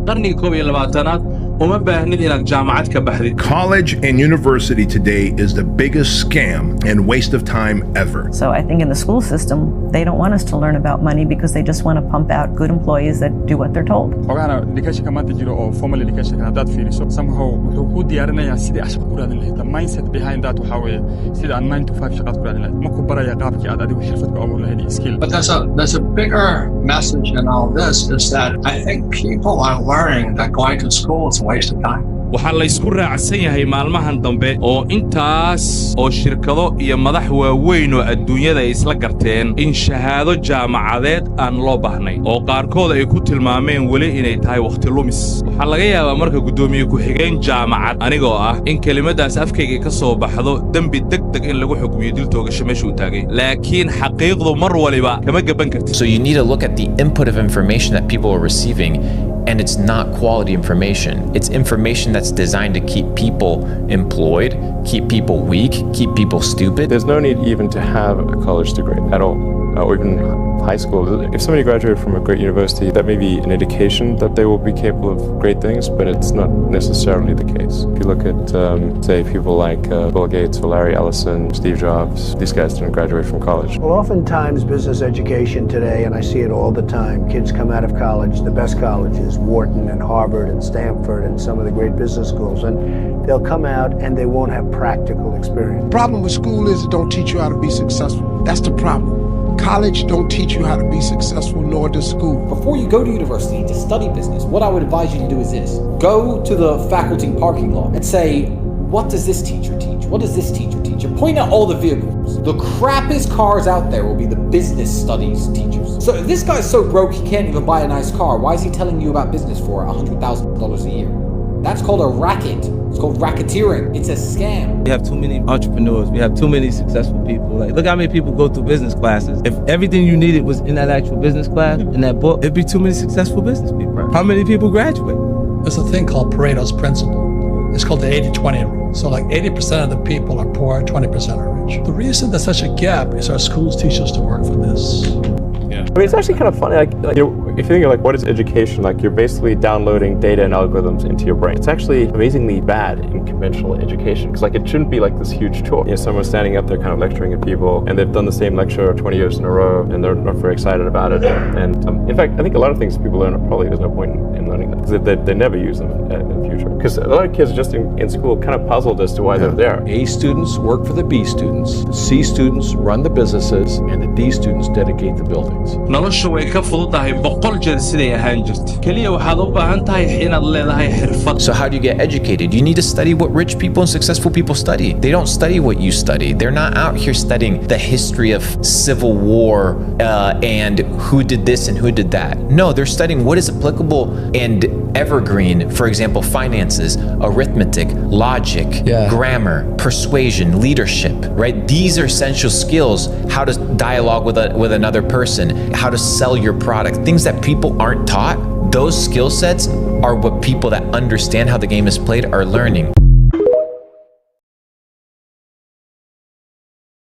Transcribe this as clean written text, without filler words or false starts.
qarniga 21aad uma baahnid inaad jaamacad ka baxdid. College and university today is the biggest scam and waste of time ever. So I think in the school system, they don't want us to learn about money because they just want to pump out good employees that do what they're told. Education maanta jiro oo formal education hadaad fiiriso somehow wuxuu ku diyaarinayaa sidii aad shaqo ku raadin lahayd. The mindset behind that waxaa weeye sida aad 9 to 5 shaqaad ku raadin lahayd. Ma ku baraya qaabkii aad adigu xirfad ku abuur lahayd skill. But there's a bigger message in all this is that I think people are learning that going to school is a waste of time. waxaa la isku raacsan yahay maalmahan dambe oo intaas oo shirkado iyo madax waaweyn oo adduunyada ay isla garteen in shahaado jaamacadeed aan loo baahnayn oo qaarkood ay ku tilmaameen weli inay tahay waqti lumis. waxaa laga yaabaa marka guddoomiye ku-xigeen jaamacad anigoo ah in kelimadaas afkayga ka soo baxdo dembi degdeg in lagu xukmiyo dil toogasho meesha uu taagay, laakiin xaqiiqdu mar waliba kama gaban kartid. So you need to look at the input of information that people are receiving, and it's not quality information. It's information that's designed to keep people employed, keep people weak, keep people stupid. There's no need even to have a college degree at all, or even high school. If somebody graduated from a great university, that may be an indication that they will be capable of great things, but it's not necessarily the case. If you look at, say, people like Bill Gates or Larry Ellison, Steve Jobs, these guys didn't graduate from college. Well, oftentimes business education today, and I see it all the time, kids come out of college, the best colleges, Wharton and Harvard and Stanford and some of the great business schools, and they'll come out and they won't have practical experience. The problem with school is it don't teach you how to be successful. That's the problem. College don't teach you how to be successful, nor does school. Before you go to university to study business, what I would advise you to do is this. Go to the faculty parking lot and say, what does this teacher teach? What does this teacher teach? And point out all the vehicles. The crappiest cars out there will be the business studies teachers. So if this guy's so broke he can't even buy a nice car, why is he telling you about business for $100,000 a year? That's called a racket. It's called racketeering. It's a scam. We have too many entrepreneurs. We have too many successful people. Like, look how many people go through business classes. If everything you needed was in that actual business class, in that book, it'd be too many successful business people. How many people graduate? There's a thing called Pareto's principle. It's called the 80-20 rule. So like 80% of the people are poor, 20% are rich. The reason there's such a gap is our schools teach us to work for this. I mean, it's actually kind of funny. Like you know, if you think of like what is education, like you're basically downloading data and algorithms into your brain. It's actually amazingly bad in conventional education because like it shouldn't be like this huge chore. You know, someone's standing up there kind of lecturing at people, and they've done the same lecture 20 years in a row, and they're not very excited about it. And in fact, I think a lot of things people learn probably there's no point in learning them because they never use them in the future. Because a lot of kids just in school kind of puzzled as to why they're there. A students work for the B students, the C students run the businesses, and the D students dedicate the buildings. noloshu way ka fududahay 100 jeer siday ahaan jirtay. Kaliya waxaad u baahan tahay inaad leedahay xirfad. So how do you get educated? You need to study what rich people and successful people study. They don't study what you study. They're not out here studying the history of civil war and who did this and who did that. No, they're studying what is applicable and evergreen. For example, finances, arithmetic, logic, grammar, persuasion, leadership, right? These are essential skills. How to dialogue with another person, how to sell your product, things that people aren't taught. Those skill sets are what people that understand how the game is played are learning.